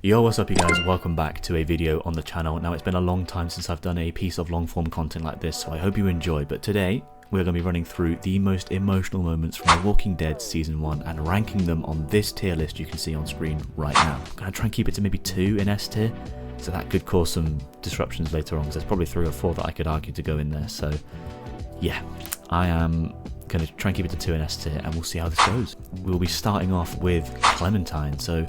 Yo, what's up you guys, welcome back to a video on the channel. Now it's been a long time since I've done a piece of long form content like this, so I hope you enjoy, but today we're going to be running through the most emotional moments from The Walking Dead Season 1 and ranking them on this tier list you can see on screen right now. I'm going to try and keep it to maybe 2 in S tier, so that could cause some disruptions later on, because there's probably 3 or 4 that I could argue to go in there, so yeah, I am going to try and keep it to 2 in S tier and we'll see how this goes. We'll be starting off with Clementine, so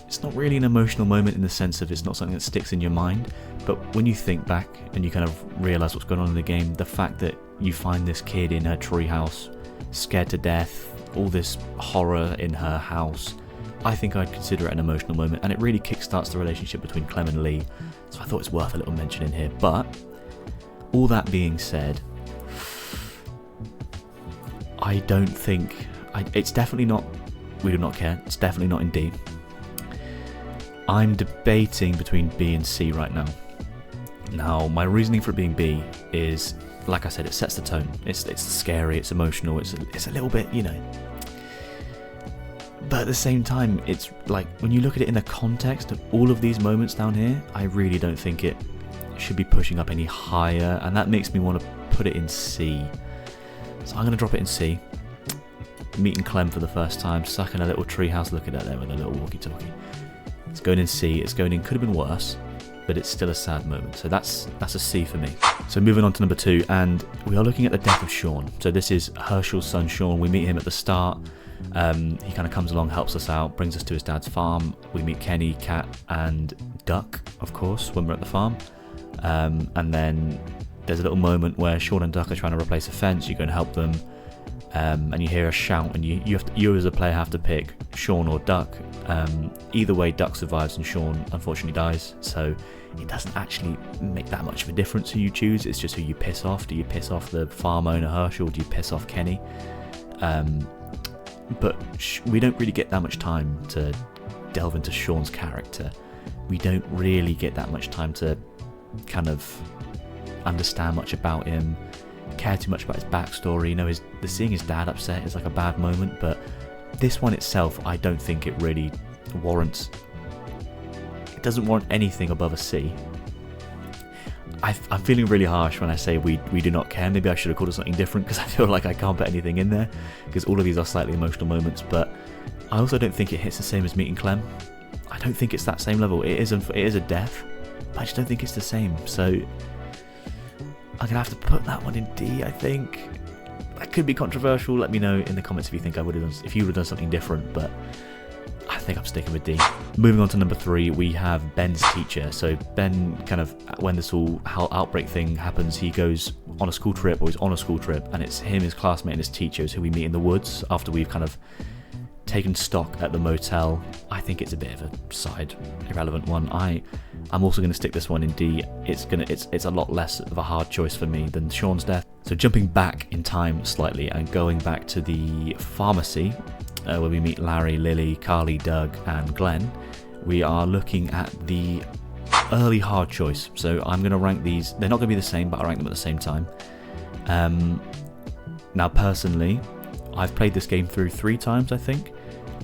it's not really an emotional moment in the sense of it's not something that sticks in your mind, but when you think back and you kind of realise what's going on in the game, the fact that you find this kid in her treehouse, scared to death, all this horror in her house, I think I'd consider it an emotional moment, and it really kickstarts the relationship between Clem and Lee, so I thought it's worth a little mention in here. But all that being said, I don't think, it's definitely not, we do not care, it's definitely not in D. I'm debating between B and C right now. Now, my reasoning for it being B is, like I said, it sets the tone. It's scary, it's emotional, it's a little bit, you know. But at the same time, it's like, when you look at it in the context of all of these moments down here, I really don't think it should be pushing up any higher, and that makes me want to put it in C. So I'm going to drop it in C. Meeting Clem for the first time, stuck in a little treehouse, look at that there with a little walkie-talkie. It's going in C, it's going in, could have been worse, but it's still a sad moment. So that's a C for me. So moving on to number 2, and we are looking at the death of Shawn. So this is Herschel's son Shawn. We meet him at the start. He kind of comes along, helps us out, brings us to his dad's farm. We meet Kenny, Kat, and Duck, of course, when we're at the farm. And then there's a little moment where Shawn and Duck are trying to replace a fence. You go and help them. And you hear a shout, and you as a player have to pick Shawn or Duck. Either way, Duck survives and Shawn unfortunately dies, so it doesn't actually make that much of a difference who you choose. It's just who you piss off. Do you piss off the farm owner Herschel? Do you piss off Kenny? But we don't really get that much time to delve into Shawn's character. We don't really get that much time to kind of understand much about him, care too much about his backstory. You know, seeing his dad upset is like a bad moment, but this one itself, I don't think it really warrants. It doesn't warrant anything above a C. I'm feeling really harsh when I say we do not care. Maybe I should have called it something different, because I feel like I can't put anything in there, because all of these are slightly emotional moments. But I also don't think it hits the same as meeting Clem. I don't think it's that same level. It is a death, but I just don't think it's the same. So I'm gonna have to put that one in D, I think. That could be controversial. Let me know in the comments if you think I would have done, if you would have done something different, but I think I'm sticking with D. Moving on to number 3, we have Ben's teacher. So Ben, kind of, when this whole outbreak thing happens, he goes on a school trip, or he's on a school trip, and it's him, his classmate, and his teachers who we meet in the woods after we've kind of taken stock at the motel. I think it's a bit of a side, irrelevant one. I'm also going to stick this one in D. It's a lot less of a hard choice for me than Shawn's death. So jumping back in time slightly and going back to the pharmacy, where we meet Larry, Lily, Carly, Doug, and Glenn, we are looking at the early hard choice. So I'm going to rank these. They're not going to be the same, but I rank them at the same time. Now, personally, I've played this game through 3 times, I think.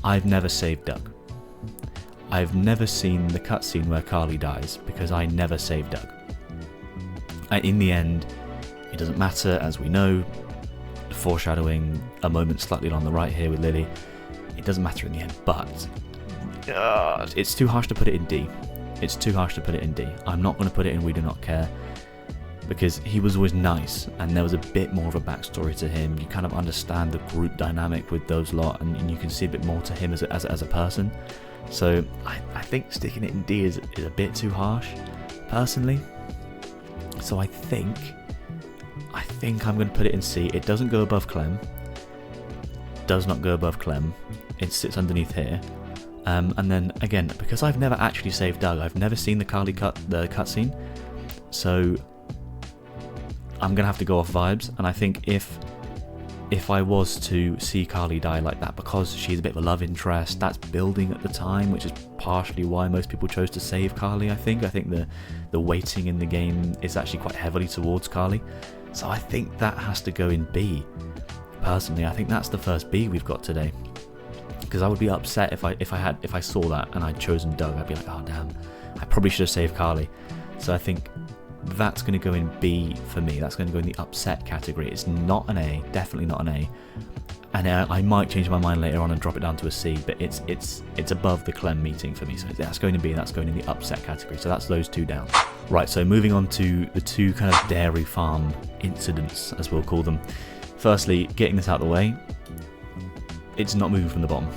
I've never saved Doug. I've never seen the cutscene where Carly dies, because I never saved Doug. And in the end, it doesn't matter, as we know, foreshadowing a moment slightly on the right here with Lily, it doesn't matter in the end, but it's too harsh to put it in D. It's too harsh to put it in D. I'm not going to put it in We Do Not Care, because he was always nice, and there was a bit more of a backstory to him. You kind of understand the group dynamic with those lot, and you can see a bit more to him as a person. So I think sticking it in D is a bit too harsh, personally. So I think I'm going to put it in C. It doesn't go above Clem. Does not go above Clem. It sits underneath here. And then again, because I've never actually saved Doug, I've never seen the Carly cutscene. So I'm going to have to go off vibes, and I think if I was to see Carly die like that, because she's a bit of a love interest, that's building at the time, which is partially why most people chose to save Carly, I think. I think the weighting in the game is actually quite heavily towards Carly. So I think that has to go in B. Personally, I think that's the first B we've got today. because I would be upset if I saw that and I'd chosen Doug. I'd be like, oh damn, I probably should have saved Carly. So I think that's going to go in B for me. That's going to go in the upset category. It's not an A, definitely not an A. And I might change my mind later on and drop it down to a C, but it's above the Clem meeting for me. So that's going to be, that's going in the upset category. So that's those two down. Right, so moving on to the two kind of dairy farm incidents, as we'll call them. Firstly, getting this out of the way, it's not moving from the bottom.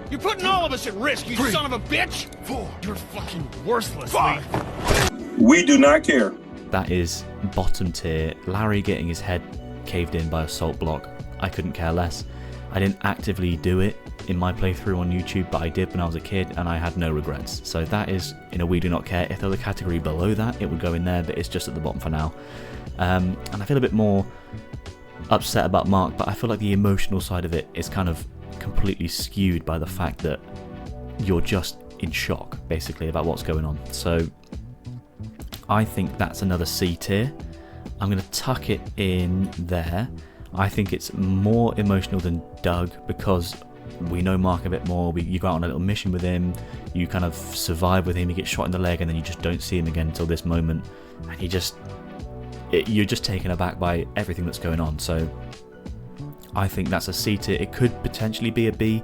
You're putting all of us at risk, you son of a bitch! 4. You're fucking worthless. 5. We do not care. That is bottom tier. Larry getting his head caved in by a salt block. I couldn't care less. I didn't actively do it in my playthrough on YouTube, but I did when I was a kid, and I had no regrets. So that is in a we do not care. If there was a category below that, it would go in there, but it's just at the bottom for now. And I feel a bit more upset about Mark, but I feel like the emotional side of it is kind of completely skewed by the fact that you're just in shock, basically, about what's going on. So I think that's another C tier. I'm going to tuck it in there. I think it's more emotional than Doug because we know Mark a bit more. You go out on a little mission with him, you kind of survive with him, you get shot in the leg, and then you just don't see him again until this moment, and you're just taken aback by everything that's going on. So I think that's a C tier. It could potentially be a B,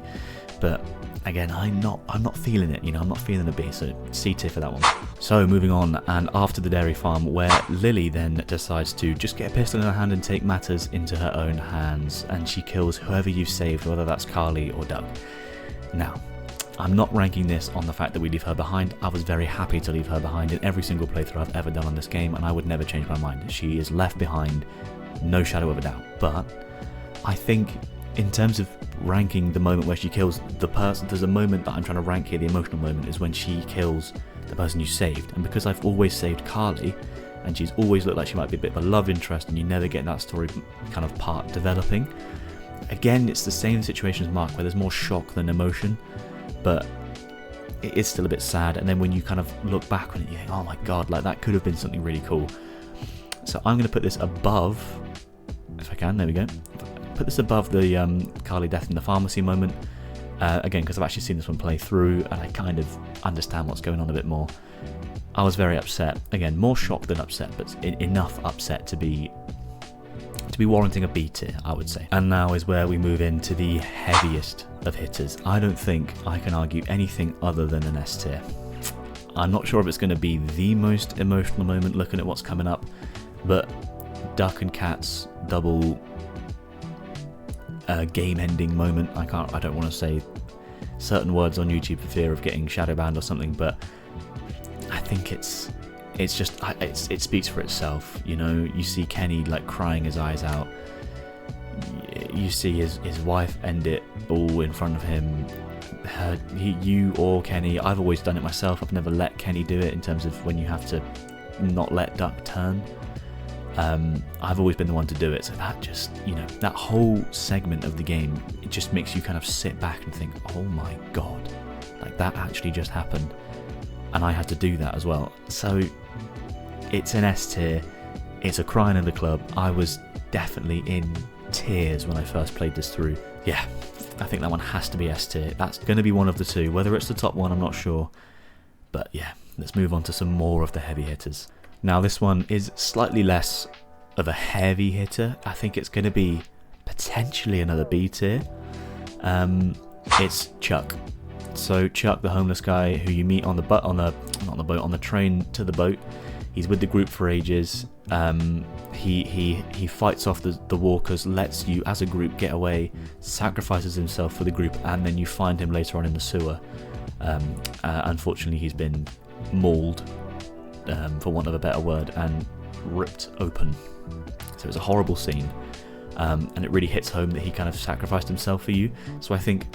but again, I'm not feeling it, I'm not feeling a B, so C tier for that one. So moving on, and after the dairy farm, where Lily then decides to just get a pistol in her hand and take matters into her own hands, and she kills whoever you've saved, whether that's Carly or Doug. Now, I'm not ranking this on the fact that we leave her behind. I was very happy to leave her behind in every single playthrough I've ever done on this game, and I would never change my mind. She is left behind, no shadow of a doubt. But I think in terms of ranking the moment where she kills the person, there's a moment that I'm trying to rank here. The emotional moment is when she kills the person you saved, and because I've always saved Carly and she's always looked like she might be a bit of a love interest, and you never get that story kind of part developing. Again, it's the same situation as Mark, where there's more shock than emotion, but it is still a bit sad. And then when you kind of look back on it, you think, oh my god, like that could have been something really cool. So I'm going to put this above, if I can, there we go, put this above the Carly death in the pharmacy moment, again because I've actually seen this one play through and I kind of understand what's going on a bit more. I was very upset, again more shocked than upset, but enough upset to be warranting a B tier, I would say. And now is where we move into the heaviest of hitters. I don't think I can argue anything other than an S tier. I'm not sure if it's going to be the most emotional moment looking at what's coming up, but Duck and Cat's double game-ending moment. I don't want to say certain words on YouTube for fear of getting shadow banned or something, but I think it speaks for itself. You see Kenny like crying his eyes out. You see his wife end it all in front of him. You or Kenny. I've always done it myself. I've never let Kenny do it in terms of when you have to not let Duck turn. I've always been the one to do it, so that just, that whole segment of the game, it just makes you kind of sit back and think, oh my god, like that actually just happened, and I had to do that as well. So it's an S tier, it's a crying in the club. I was definitely in tears when I first played this through. Yeah, I think that one has to be S tier. That's going to be one of the two, whether it's the top one I'm not sure, but yeah, let's move on to some more of the heavy hitters. Now this one is slightly less of a heavy hitter. I think it's going to be potentially another B tier. It's Chuck. So Chuck, the homeless guy who you meet on the train to the boat. He's with the group for ages. He fights off the walkers, lets you as a group get away, sacrifices himself for the group, and then you find him later on in the sewer. Unfortunately, he's been mauled, for want of a better word, and ripped open. So it's a horrible scene, and it really hits home that he kind of sacrificed himself for you. So I think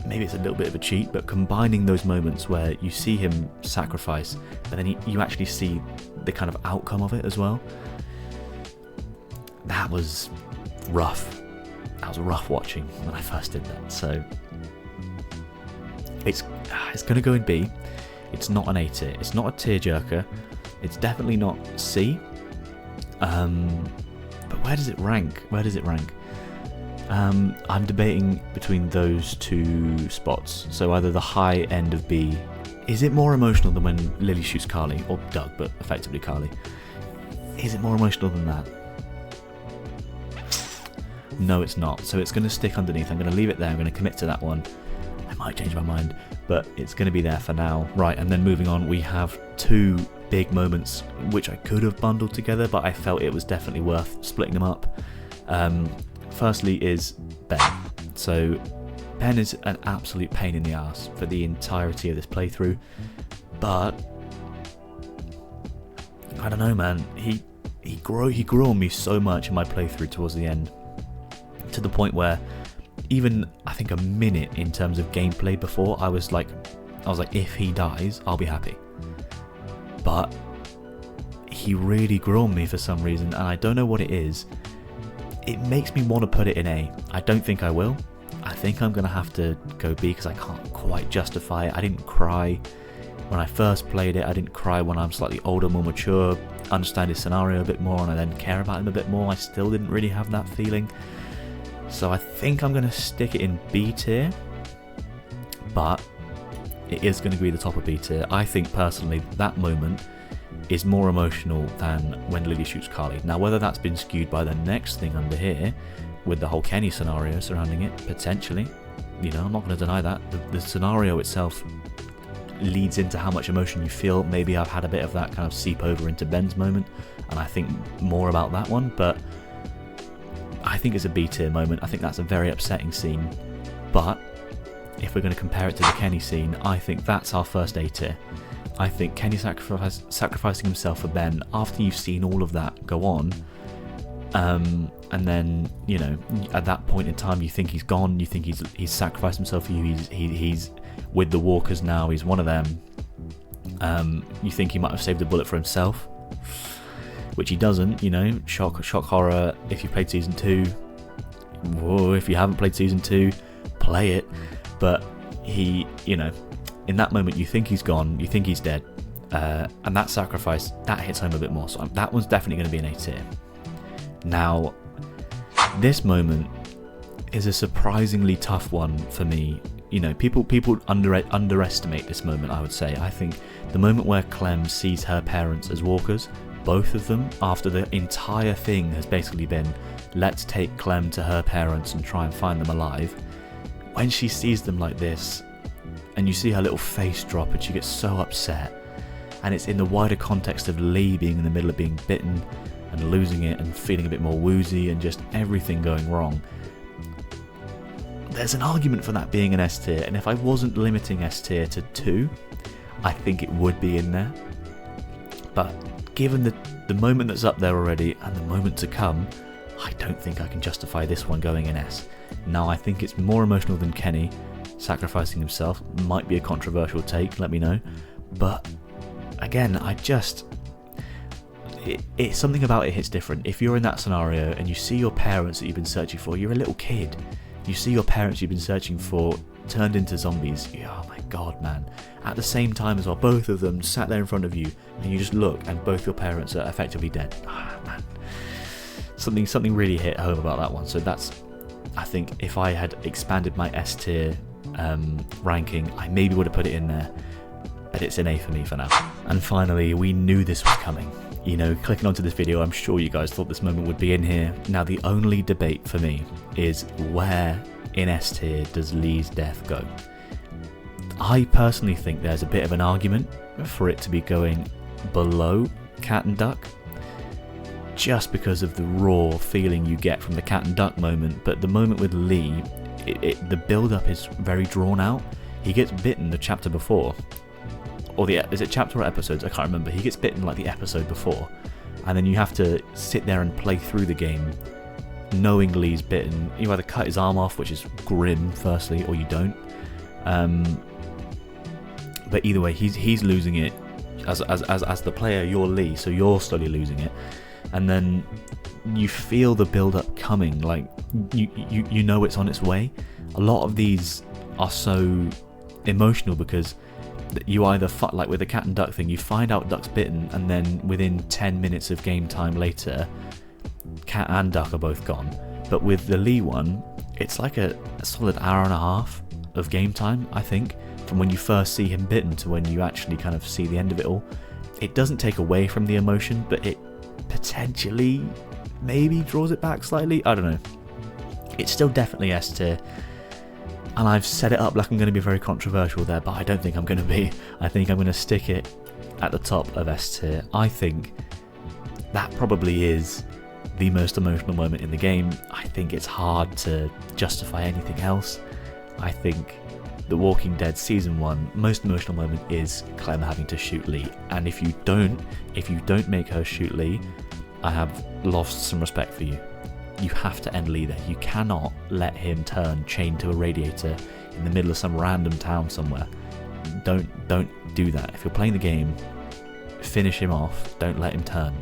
maybe it's a little bit of a cheat, but combining those moments where you see him sacrifice, but then you actually see the kind of outcome of it as well, that was rough. That was rough watching when I first did that. So it's going to go in B. It's not an A tier. It's not a tearjerker. It's definitely not C. But where does it rank? I'm debating between those two spots. So either the high end of B. Is it more emotional than when Lily shoots Carly? Or Doug, but effectively Carly. Is it more emotional than that? No, it's not. So it's going to stick underneath. I'm going to leave it there. I'm going to commit to that one. I might change my mind, but it's going to be there for now. Right, and then moving on, we have two big moments which I could have bundled together, but I felt it was definitely worth splitting them up. Firstly is Ben. So Ben is an absolute pain in the ass for the entirety of this playthrough, but I don't know, man. He grew on me so much in my playthrough towards the end, to the point where even I think a minute in terms of gameplay before, I was like, if he dies, I'll be happy. But he really grew on me for some reason, and I don't know what it is. It makes me want to put it in A. I don't think I will. I think I'm going to have to go B because I can't quite justify it. I didn't cry when I first played it. I didn't cry when I'm slightly older, more mature, understand his scenario a bit more, and I then care about him a bit more. I still didn't really have that feeling. So I think I'm going to stick it in B tier, but it is going to be the top of B tier. I think personally that moment is more emotional than when Lily shoots Carly. Now whether that's been skewed by the next thing under here, with the whole Kenny scenario surrounding it, potentially, you know, I'm not going to deny that. The scenario itself leads into how much emotion you feel. Maybe I've had a bit of that kind of seep over into Ben's moment, and I think more about that one, but I think it's a B tier moment. I think that's a very upsetting scene, but if we're going to compare it to the Kenny scene, I think that's our first A tier. I think Kenny sacrificing himself for Ben after you've seen all of that go on, and then, you know, at that point in time you think he's gone, you think he's sacrificed himself for you, he's with the walkers now, he's one of them. You think he might have saved a bullet for himself, which he doesn't, you know. Shock horror. If you played season 2, whoa, if you haven't played season 2, play it. But he, you know, in that moment you think he's gone, you think he's dead, and that sacrifice, that hits home a bit more. So that one's definitely going to be an A tier. Now this moment is a surprisingly tough one for me. You know, people underestimate this moment, I would say. I think the moment where Clem sees her parents as walkers, both of them, after the entire thing has basically been, let's take Clem to her parents and try and find them alive. When she sees them like this, and you see her little face drop and she gets so upset, and it's in the wider context of Lee being in the middle of being bitten and losing it and feeling a bit more woozy and just everything going wrong. There's an argument for that being an S tier, and if I wasn't limiting S tier to 2, I think it would be in there. But given the moment that's up there already and the moment to come, I don't think I can justify this one going in S. Now I think it's more emotional than Kenny sacrificing himself. Might be a controversial take, let me know. But again, it's something about it hits different. If you're in that scenario and you see your parents that you've been searching for, you're a little kid. You see your parents you've been searching for turned into zombies. Oh my god, man. At the same time as well, both of them sat there in front of you, and you just look and both your parents are effectively dead. Man. Something really hit home about that one. So that's, I think if I had expanded my S tier ranking, I maybe would have put it in there, but it's an A for me for now. And finally, we knew this was coming. You know, clicking onto this video, I'm sure you guys thought this moment would be in here. Now the only debate for me is where in S tier does Lee's death go? I personally think there's a bit of an argument for it to be going below Cat and Duck, just because of the raw feeling you get from the Cat and Duck moment. But the moment with Lee, the build-up is very drawn out. He gets bitten the chapter before, or is it chapter or episodes? I can't remember. He gets bitten like the episode before, and then you have to sit there and play through the game knowing Lee's bitten. You either cut his arm off, which is grim firstly, or you don't. But either way, he's losing it as the player. You're Lee, so you're slowly losing it, and then you feel the build-up coming. Like you know it's on its way. A lot of these are so emotional because you either, like with the Cat and Duck thing, you find out Duck's bitten, and then within 10 minutes of game time later, Cat and Duck are both gone. But with the Lee one, it's like a solid hour and a half of game time, I think, from when you first see him bitten to when you actually kind of see the end of it all. It doesn't take away from the emotion, but it potentially maybe draws it back slightly. I don't know. It's still definitely S tier, and I've set it up like I'm going to be very controversial there, but I don't think I'm going to be. I think I'm going to stick it at the top of S tier. I think that probably is the most emotional moment in the game. I think it's hard to justify anything else. I think The Walking Dead Season 1 most emotional moment is Clem having to shoot Lee, and if you don't make her shoot Lee, I have lost some respect for you. You have to end Lee there. You cannot let him turn chained to a radiator in the middle of some random town somewhere. Don't do that. If you're playing the game, finish him off. Don't let him turn.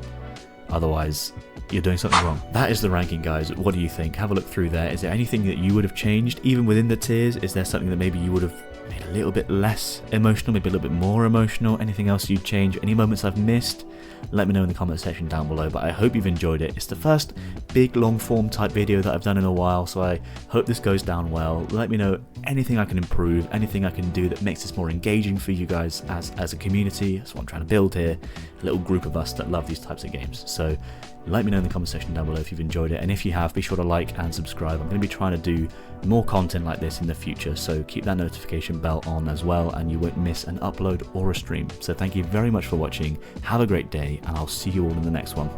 Otherwise, you're doing something wrong. That is the ranking, guys. What do you think? Have a look through there. Is there anything that you would have changed, even within the tiers? Is there something that maybe you would have made a little bit less emotional, maybe a little bit more emotional? Anything else you'd change? Any moments I've missed? Let me know in the comment section down below, but I hope you've enjoyed it. It's the first big long form type video that I've done in a while, so I hope this goes down well. Let me know anything I can improve, anything I can do that makes this more engaging for you guys as a community. That's what I'm trying to build here, a little group of us that love these types of games. So let me know in the comment section down below if you've enjoyed it, and if you have, be sure to like and subscribe. I'm going to be trying to do more content like this in the future, so keep that notification bell on as well, and you won't miss an upload or a stream. So thank you very much for watching, have a great day, and I'll see you all in the next one.